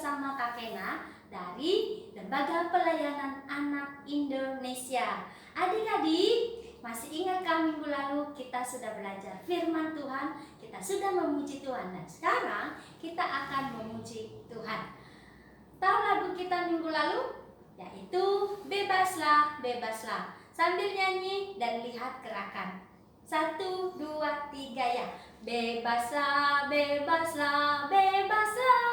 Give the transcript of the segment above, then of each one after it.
bersama Kak Kena dari Lembaga Pelayanan Anak Indonesia. Adik-adik, masih ingatkah minggu lalu kita sudah belajar firman Tuhan, kita sudah memuji Tuhan, dan sekarang kita akan memuji Tuhan. Tahu lagu kita minggu lalu? Yaitu Bebaslah, Bebaslah. Sambil nyanyi dan lihat gerakan. 1, 2, 3 ya. Bebaslah, bebaslah, bebaslah.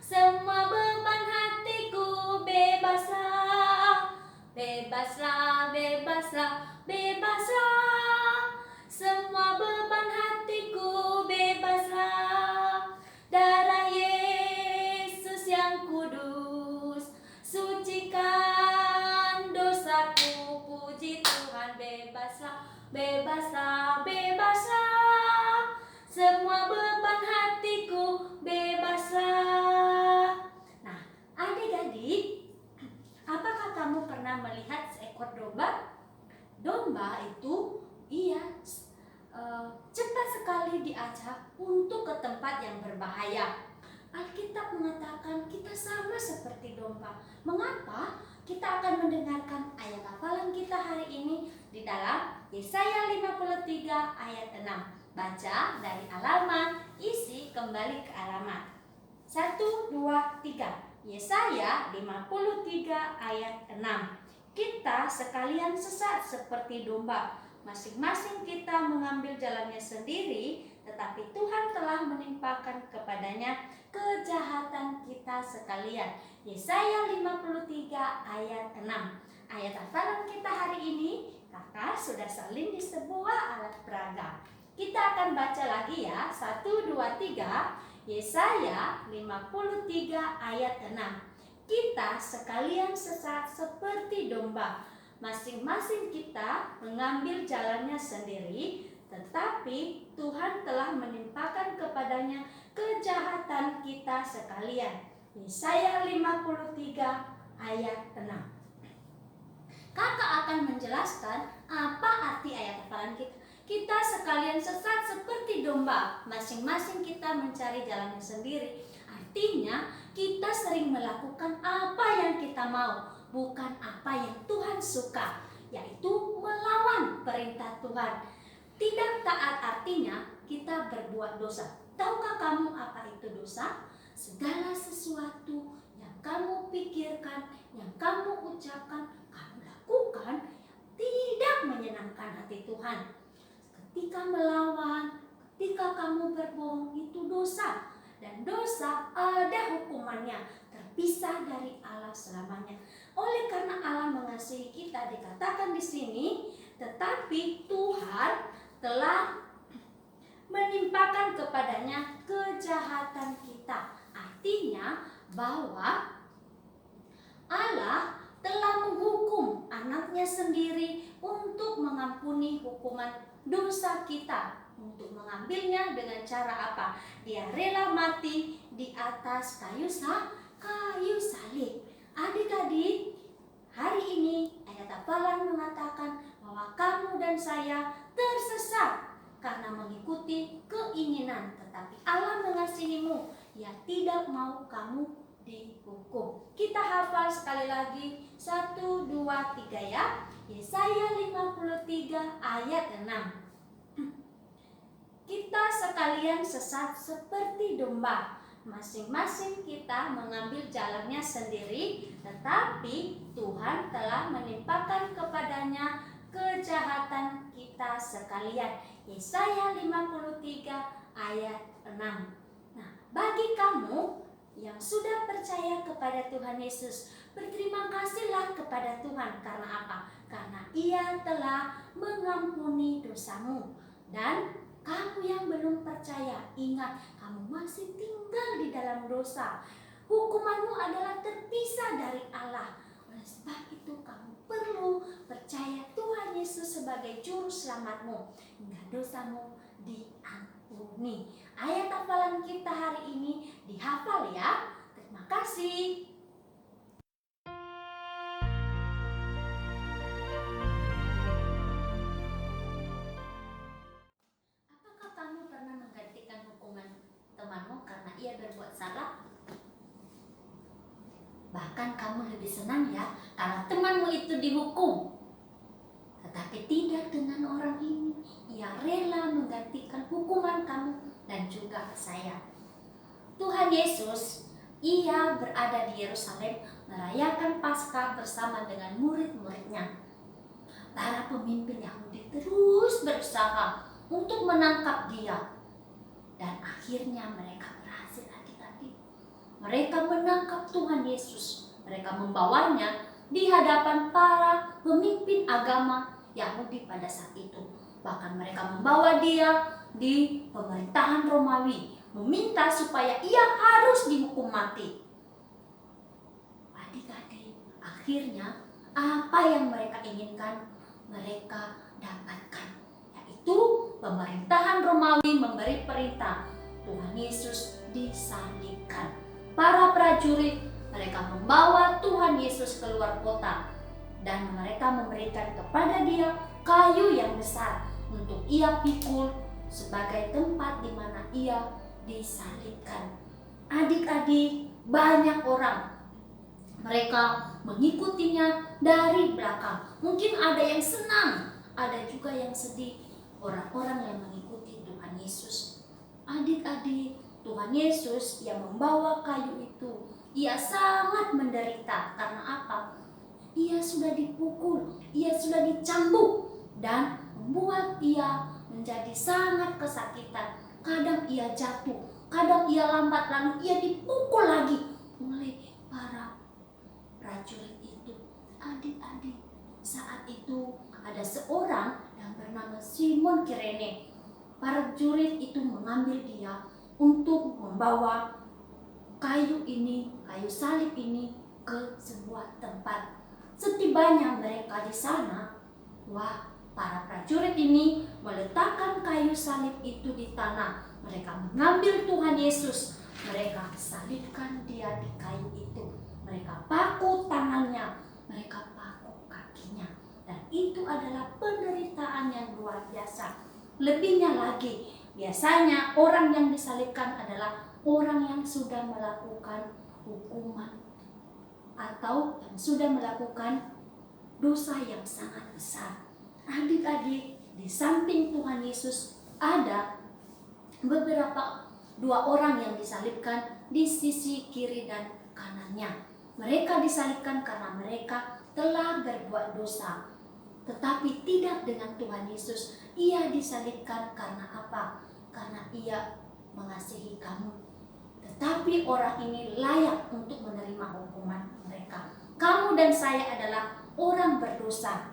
Semua beban hatiku bebaslah. Bebaslah, bebaslah, bebaslah. Semua beban hatiku bebaslah. Darah Yesus yang kudus sucikan dosaku, puji Tuhan. Bebaslah, bebaslah, bebaslah. Semua beban hatiku bebaslah. Nah, adik-adik, apakah kamu pernah melihat seekor domba? Domba itu cepat sekali diajak untuk ke tempat yang berbahaya. Alkitab mengatakan kita sama seperti domba. Mengapa? Kita akan mendengarkan ayat hafalan kita hari ini di dalam Yesaya 53 ayat 6. Baca dari halaman, isi kembali ke alamat. 1, 2, 3. Yesaya 53 ayat 6. Kita sekalian sesat seperti domba. Masing-masing kita mengambil jalannya sendiri, tetapi Tuhan telah menimpakan kepadanya kejahatan kita sekalian. Yesaya 53 ayat 6. Ayat hafalan kita hari ini, kakak sudah salin di sebuah alat peraga. Kita akan baca lagi ya. 1, 2, 3. Yesaya 53 ayat 6. Kita sekalian sesat seperti domba. Masing-masing kita mengambil jalannya sendiri, tetapi Tuhan telah menimpakan kepadanya kejahatan kita sekalian. Yesaya 53 ayat 6. Kakak akan menjelaskan apa arti ayat hafalan kita. Kita sekalian sesat seperti domba, masing-masing kita mencari jalannya sendiri. Artinya kita sering melakukan apa yang kita mau, bukan apa yang Tuhan suka, yaitu melawan perintah Tuhan. Tidak taat artinya kita berbuat dosa. Tahukah kamu apa itu dosa? Segala sesuatu yang kamu pikirkan, yang kamu ucapkan, kamu lakukan tidak menyenangkan hati Tuhan. Ketika melawan, ketika kamu berbohong, itu dosa. Dan dosa ada hukumannya, terpisah dari Allah selamanya. Oleh karena Allah mengasihi kita, dikatakan di sini, tetapi Tuhan telah menimpakan kepadanya kejahatan kita. Artinya bahwa Allah telah menghukum anaknya sendiri untuk mengampuni hukuman dosa kita. Untuk mengambilnya dengan cara apa? Dia rela mati di atas kayu salib. Adik-adik, hari ini ayat hafalan mengatakan bahwa kamu dan saya tersesat karena mengikuti keinginan, tetapi Allah mengasihimu. Ia tidak mau kamu dihukum. Kita hafal sekali lagi. 1, 2, 3 ya. Yesaya 53 ayat 6. Kita sekalian sesat seperti domba. Masing-masing kita mengambil jalannya sendiri, tetapi Tuhan telah menimpakan kepadanya kejahatan kita sekalian. Yesaya 53 ayat 6. Nah, bagi kamu yang sudah percaya kepada Tuhan Yesus, berterima kasihlah kepada Tuhan. Karena apa? Karena Ia telah mengampuni dosamu. Dan kamu yang belum percaya, ingat, kamu masih tinggal di dalam dosa. Hukumanmu adalah terpisah dari Allah. Oleh sebab itu kamu perlu percaya Tuhan Yesus sebagai juru selamatmu, hingga dosamu diampuni. Ayat hafalan kita hari ini dihafal ya. Terima kasih. Apakah kamu pernah menggantikan hukuman temanmu karena ia berbuat salah? Akan kamu lebih senang ya kalau temanmu itu dihukum. Tetapi tidak dengan orang ini. Ia rela menggantikan hukuman kamu dan juga saya. Tuhan Yesus, ia berada di Yerusalem merayakan Paskah bersama dengan murid-muridnya. Para pemimpin Yahudi terus berusaha untuk menangkap dia. Dan akhirnya mereka berhasil, adik-adik. Mereka menangkap Tuhan Yesus. Mereka membawanya di hadapan para pemimpin agama Yahudi pada saat itu. Bahkan mereka membawa dia di pemerintahan Romawi, meminta supaya ia harus dihukum mati. Adik-adik, akhirnya apa yang mereka inginkan mereka dapatkan, yaitu pemerintahan Romawi memberi perintah Tuhan Yesus disalibkan. Para prajurit mereka membawa Tuhan Yesus keluar kota dan mereka memberikan kepada dia kayu yang besar untuk ia pikul sebagai tempat di mana ia disalibkan. Adik-adik, banyak orang mereka mengikutinya dari belakang. Mungkin ada yang senang, ada juga yang sedih. Orang-orang yang mengikuti Tuhan Yesus. Adik-adik, Tuhan Yesus yang membawa kayu itu, ia sangat menderita. Karena apa? Ia sudah dipukul, ia sudah dicambuk, dan membuat ia menjadi sangat kesakitan. Kadang ia jatuh, kadang ia lambat, lalu ia dipukul lagi oleh para prajurit itu. Adik-adik, saat itu ada seorang yang bernama Simon Kirene. Prajurit itu mengambil dia untuk membawa kayu ini, kayu salib ini ke sebuah tempat. Setibanya mereka di sana, para prajurit ini meletakkan kayu salib itu di tanah. Mereka mengambil Tuhan Yesus, mereka salibkan dia di kayu itu. Mereka paku tangannya, mereka paku kakinya. Dan itu adalah penderitaan yang luar biasa. Lebihnya lagi, biasanya orang yang disalibkan adalah orang yang sudah melakukan hukuman atau yang sudah melakukan dosa yang sangat besar. Adik-adik, di samping Tuhan Yesus ada dua orang yang disalibkan di sisi kiri dan kanannya. Mereka disalibkan karena mereka telah berbuat dosa. Tetapi tidak dengan Tuhan Yesus. Ia disalibkan karena apa? Karena ia mengasihi kamu. Tetapi orang ini layak untuk menerima hukuman mereka. Kamu dan saya adalah orang berdosa.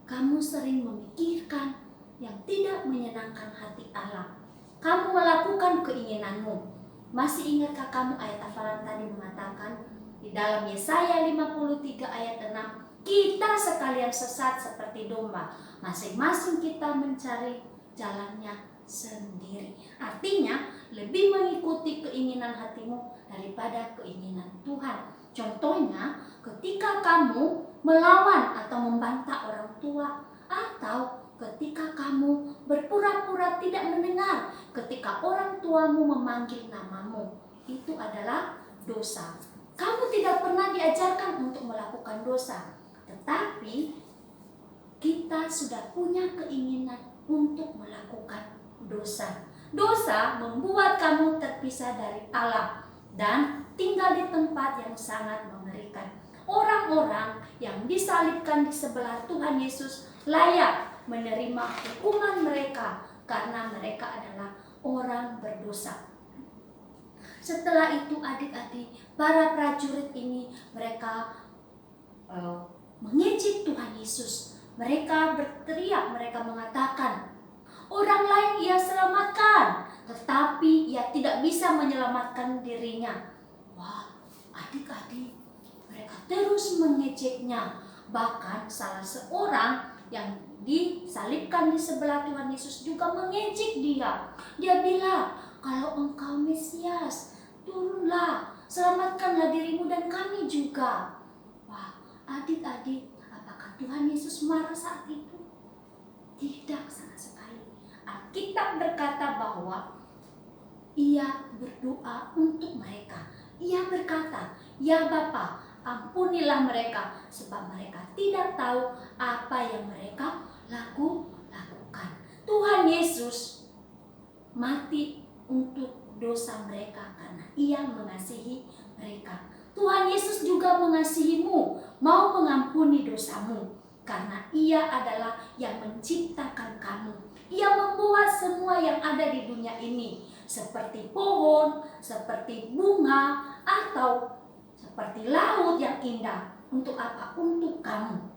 Kamu sering memikirkan yang tidak menyenangkan hati Allah. Kamu melakukan keinginanmu. Masih ingatkah kamu ayat hafalan tadi mengatakan di dalam Yesaya 53 ayat 6, kita sekalian sesat seperti domba, masing-masing kita mencari jalannya sendiri. Artinya lebih mengikuti keinginan hatimu daripada keinginan Tuhan. Contohnya ketika kamu melawan atau membantah orang tua, atau ketika kamu berpura-pura tidak mendengar ketika orang tuamu memanggil namamu, itu adalah dosa. Kamu tidak pernah diajarkan untuk melakukan dosa, tetapi kita sudah punya keinginan untuk melakukan dosa. Dosa membuat kamu terpisah dari Allah dan tinggal di tempat yang sangat mengerikan. Orang-orang yang disalibkan di sebelah Tuhan Yesus layak menerima hukuman mereka karena mereka adalah orang berdosa. Setelah itu adik-adik, para prajurit ini mereka mengejek Tuhan Yesus. Mereka berteriak, mereka mengatakan, orang lain ia selamatkan, tetapi ia tidak bisa menyelamatkan dirinya. Wah, adik-adik, mereka terus mengejeknya. Bahkan salah seorang yang disalibkan di sebelah Tuhan Yesus juga mengejek dia. Dia bilang, kalau engkau Mesias, turunlah, selamatkanlah dirimu dan kami juga. Wah, adik-adik, apakah Tuhan Yesus marah saat itu? Tidak sama sekali. Alkitab berkata bahwa ia berdoa untuk mereka. Ia berkata, Ya Bapa, ampunilah mereka, sebab mereka tidak tahu apa yang mereka lakukan. Tuhan Yesus mati untuk dosa mereka karena Ia mengasihi mereka. Tuhan Yesus juga mengasihimu, mau mengampuni dosamu, karena Ia adalah yang menciptakan kamu. Ia membuat semua yang ada di dunia ini, seperti pohon, seperti bunga, atau seperti laut yang indah. Untuk apa? Untuk kamu.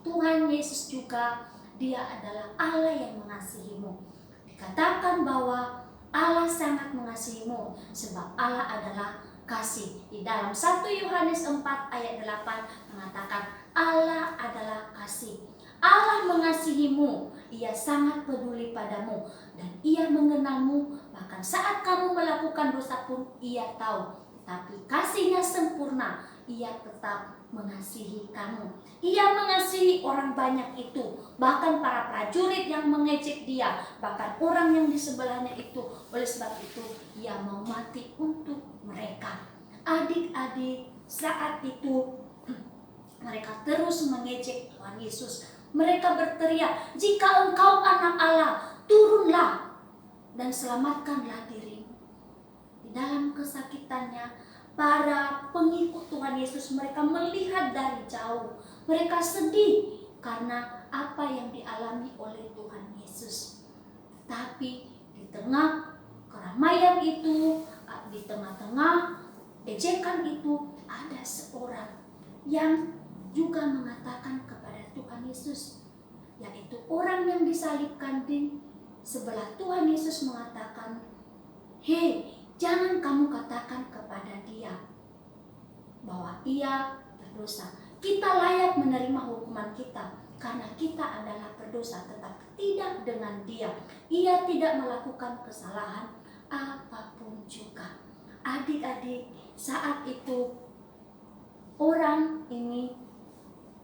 Tuhan Yesus juga, Dia adalah Allah yang mengasihimu. Dikatakan bahwa Allah sangat mengasihimu sebab Allah adalah kasih. Di dalam 1 Yohanes 4 ayat 8 mengatakan Allah adalah kasih. Allah mengasihimu, Ia sangat peduli padamu, dan Ia mengenalmu. Bahkan saat kamu melakukan dosa pun Ia tahu. Tapi kasih-Nya sempurna, Ia tetap mengasihi kamu. Ia mengasihi orang banyak itu, bahkan para prajurit yang mengejek Dia, bahkan orang yang di sebelahnya itu. Oleh sebab itu Ia mau mati untuk mereka. Adik-adik, saat itu mereka terus mengejek Tuhan Yesus. Mereka berteriak, "Jika Engkau anak Allah, turunlah dan selamatkanlah dirimu." Di dalam kesakitannya, para pengikut Tuhan Yesus, mereka melihat dari jauh. Mereka sedih karena apa yang dialami oleh Tuhan Yesus. Tapi di tengah keramaian itu, di tengah-tengah ejekan itu, ada seorang yang juga mengatakan kepada Tuhan Yesus, yaitu orang yang disalibkan di sebelah Tuhan Yesus, mengatakan, "Hei, jangan kamu katakan kepada dia bahwa ia berdosa. Kita layak menerima hukuman kita karena kita adalah berdosa, tetapi tidak dengan dia. Ia tidak melakukan kesalahan apapun juga." Adik-adik, saat itu orang ini,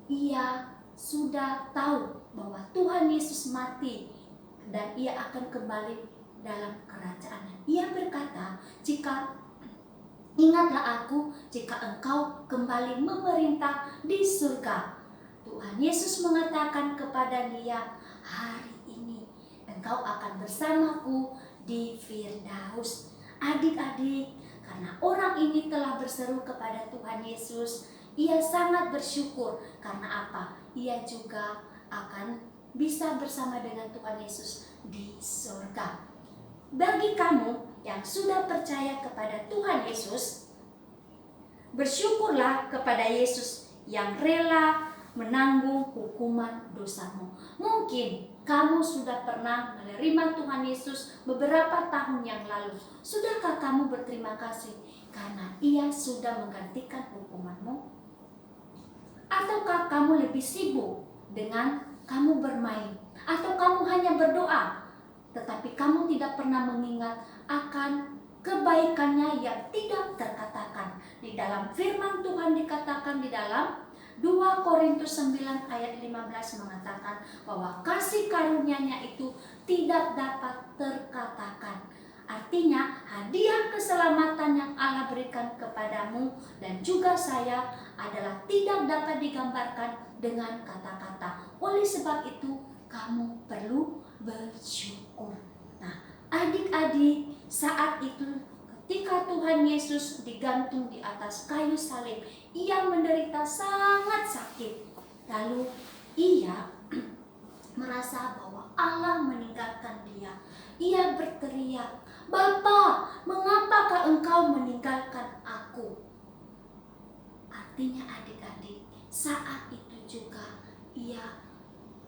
ia sudah tahu bahwa Tuhan Yesus mati dan ia akan kembali dalam kerajaannya. Ia berkata, "Ingatlah aku jika Engkau kembali memerintah di surga." Tuhan Yesus mengatakan kepada dia, "Hari ini engkau akan bersamaku di Firdaus." Adik-adik, karena orang ini telah berseru kepada Tuhan Yesus, ia sangat bersyukur. Karena apa? Ia juga akan bisa bersama dengan Tuhan Yesus di surga. Bagi kamu yang sudah percaya kepada Tuhan Yesus, bersyukurlah kepada Yesus yang rela menanggung hukuman dosamu. Mungkin kamu sudah pernah menerima Tuhan Yesus beberapa tahun yang lalu. Sudahkah kamu berterima kasih karena Ia sudah menggantikan hukumanmu? Ataukah kamu lebih sibuk dengan kamu bermain? Atau kamu hanya berdoa, tetapi kamu tidak pernah mengingat akan kebaikannya yang tidak terkatakan? Di dalam firman Tuhan dikatakan di dalam 2 Korintus 9 ayat 15 mengatakan bahwa kasih karunia-Nya itu tidak dapat terkatakan. Artinya hadiah keselamatan yang Allah berikan kepadamu dan juga saya adalah tidak dapat digambarkan dengan kata-kata. Oleh sebab itu kamu perlu bersyukur. Nah, adik-adik, saat itu ketika Tuhan Yesus digantung di atas kayu salib, Ia menderita sangat sakit. Lalu Ia merasa bahwa Allah meninggalkan Dia. Ia berteriak, "Bapa, mengapakah Engkau meninggalkan aku?" Artinya adik-adik, saat itu juga Ia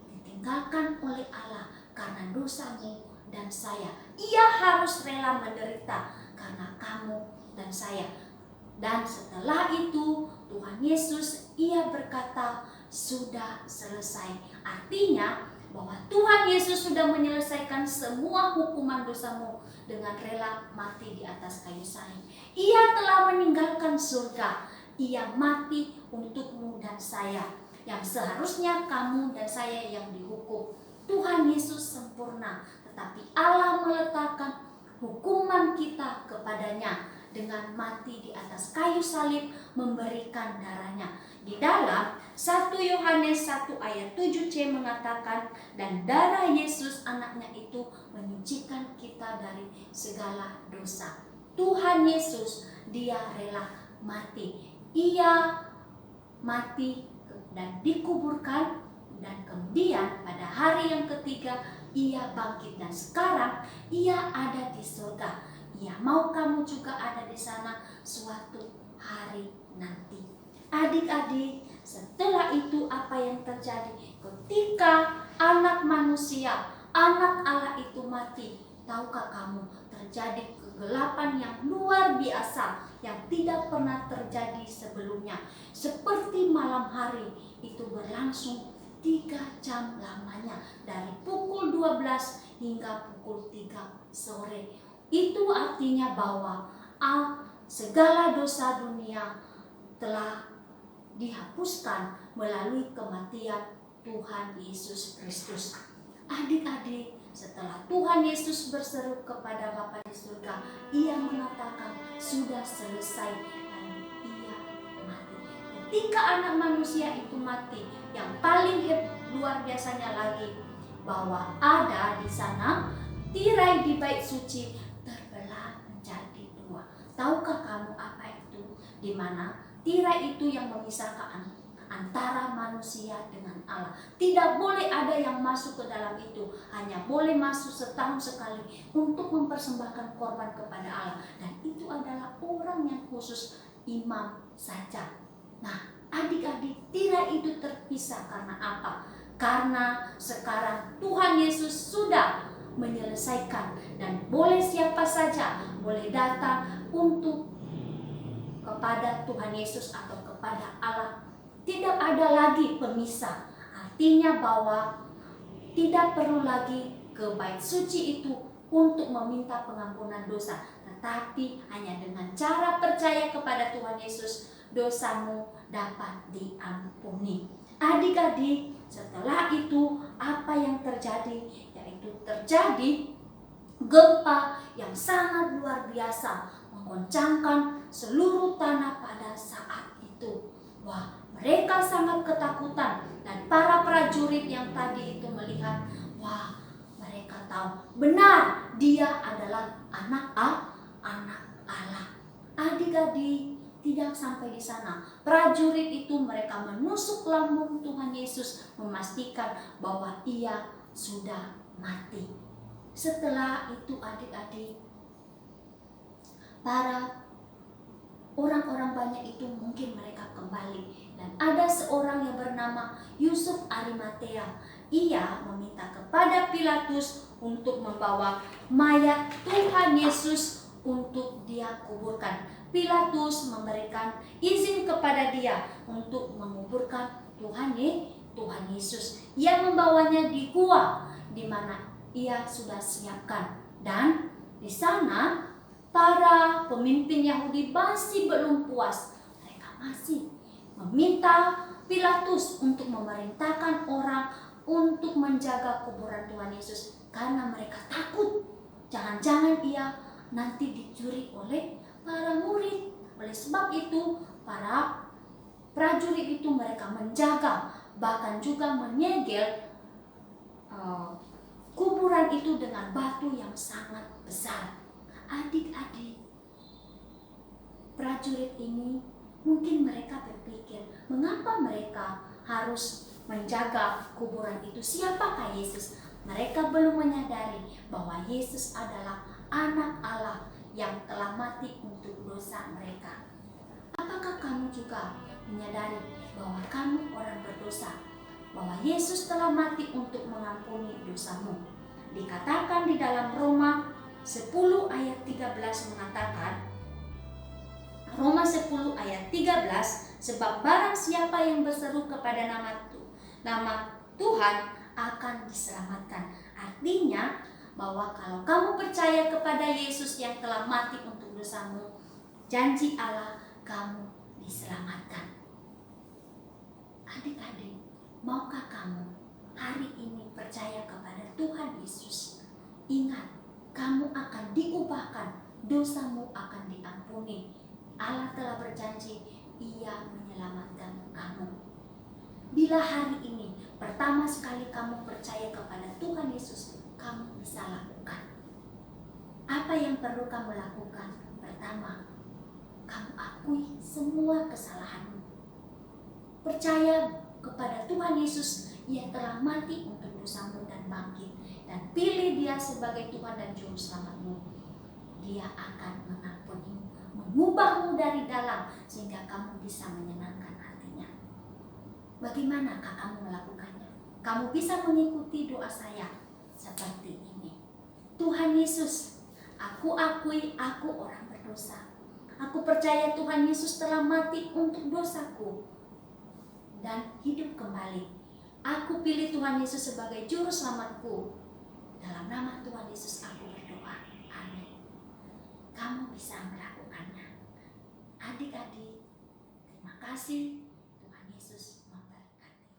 ditinggalkan oleh Allah karena dosamu dan saya. Ia harus rela menderita karena kamu dan saya. Dan setelah itu Tuhan Yesus, Ia berkata, "Sudah selesai." Artinya bahwa Tuhan Yesus sudah menyelesaikan semua hukuman dosamu dengan rela mati di atas kayu salib. Ia telah meninggalkan surga. Ia mati untukmu dan saya, yang seharusnya kamu dan saya yang dihukum. Tuhan Yesus sempurna, tetapi Allah meletakkan hukuman kita kepadanya. dengan mati di atas kayu salib, memberikan darahnya. Di dalam 1 Yohanes 1 ayat 7c mengatakan, dan darah Yesus anaknya itu menyucikan kita dari segala dosa. Tuhan Yesus, dia rela mati. Ia mati dan dikuburkan, dan kemudian pada hari yang ketiga ia bangkit, dan sekarang ia ada di surga. Ia mau kamu juga ada di sana suatu hari nanti. Adik-adik, setelah itu apa yang terjadi ketika anak manusia, anak Allah itu mati? Tahukah kamu, terjadi kegelapan yang luar biasa yang tidak pernah terjadi sebelumnya. Seperti malam hari itu berlangsung 3 jam lamanya, dari pukul 12 hingga pukul 3 sore. Itu artinya bahwa segala dosa dunia telah dihapuskan melalui kematian Tuhan Yesus Kristus. Adik-adik, setelah Tuhan Yesus berseru kepada Bapa di surga, ia mengatakan sudah selesai, dan ia mati. Ketika anak manusia itu mati, yang paling luar biasanya lagi, bahwa ada di sana tirai di bait suci terbelah menjadi 2. Tahukah kamu apa itu? Di mana tirai itu yang memisahkan antara manusia dengan Allah. Tidak boleh ada yang masuk ke dalam itu, hanya boleh masuk setahun sekali untuk mempersembahkan korban kepada Allah, dan itu adalah orang yang khusus, imam saja. Nah, adik-adik, tirai itu terpisah karena apa? Karena sekarang Tuhan Yesus sudah menyelesaikan, dan boleh siapa saja boleh datang untuk kepada Tuhan Yesus atau kepada Allah. Tidak ada lagi pemisah. Artinya bahwa tidak perlu lagi ke bait suci itu untuk meminta pengampunan dosa, tetapi hanya dengan cara percaya kepada Tuhan Yesus, dosamu dapat diampuni. Adik-adik, setelah itu apa yang terjadi? Yaitu terjadi gempa yang sangat luar biasa, menggoncangkan seluruh tanah pada saat itu. Wah, mereka sangat ketakutan, dan para prajurit yang tadi itu melihat, wah, mereka tahu benar dia adalah anak Allah. Adik-adik, tidak sampai di sana. Prajurit itu mereka menusuk lambung Tuhan Yesus, memastikan bahwa ia sudah mati. Setelah itu adik-adik, para orang-orang banyak itu mungkin mereka kembali, dan ada seorang yang bernama Yusuf Arimatea. Ia meminta kepada Pilatus untuk membawa mayat Tuhan Yesus untuk dia kuburkan. Pilatus memberikan izin kepada dia untuk menguburkan Tuhan Yesus. Ia membawanya di gua di mana ia sudah siapkan, dan di sana para pemimpin Yahudi masih belum puas. Mereka masih meminta Pilatus untuk memerintahkan orang untuk menjaga kuburan Tuhan Yesus, karena mereka takut jangan-jangan ia nanti dicuri oleh para murid. Oleh sebab itu para prajurit itu mereka menjaga, bahkan juga menyegel kuburan itu dengan batu yang sangat besar. Adik-adik, prajurit ini mungkin mereka berpikir, mengapa mereka harus menjaga kuburan itu? Siapakah Yesus? Mereka belum menyadari bahwa Yesus adalah anak Allah yang telah mati untuk dosa mereka. Apakah kamu juga menyadari bahwa kamu orang berdosa, bahwa Yesus telah mati untuk mengampuni dosamu? Dikatakan di dalam Roma 10 ayat 13 mengatakan, Roma 10 ayat 13, sebab barang siapa yang berseru kepada nama Tuhan akan diselamatkan. Artinya bahwa kalau kamu percaya kepada Yesus yang telah mati untuk dosamu, janji Allah, kamu diselamatkan. Adik-adik, maukah kamu hari ini percaya kepada Tuhan Yesus? Ingat, kamu akan diubahkan dosamu akan diampuni. Allah telah berjanji Ia menyelamatkan kamu. Bila hari ini pertama sekali kamu percaya kepada Tuhan Yesus, kamu bisa lakukan. Apa yang perlu kamu lakukan? Pertama, kamu akui semua kesalahanmu. Percaya kepada Tuhan Yesus, Ia telah mati untuk dosamu dan bangkit. Dan pilih Dia sebagai Tuhan dan Juru Selamatmu. Dia akan mengampunimu, mengubahmu dari dalam, sehingga kamu bisa menyenangkan hatinya. Bagaimanakah kamu melakukannya? Kamu bisa mengikuti doa saya seperti ini. Tuhan Yesus, aku akui aku orang berdosa. Aku percaya Tuhan Yesus telah mati untuk dosaku dan hidup kembali. Aku pilih Tuhan Yesus sebagai Juru Selamatku. Dalam nama Tuhan Yesus aku berdoa. Amin. Kamu bisa melakukannya. Adik-adik, terima kasih. Tuhan Yesus memberkati.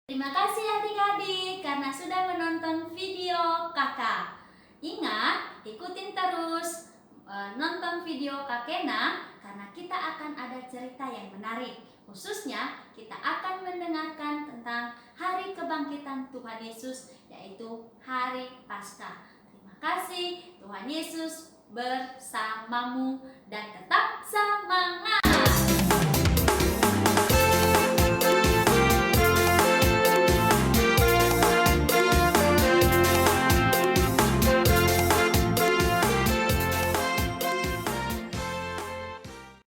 Terima kasih adik-adik karena sudah menonton video kakak. Ingat, ikutin terus nonton video Kak Kena karena kita akan ada cerita yang menarik. Khususnya kita akan mendengarkan tentang hari kebangkitan Tuhan Yesus, yaitu hari Paskah. Terima kasih, Tuhan Yesus bersamamu dan tetap semangat.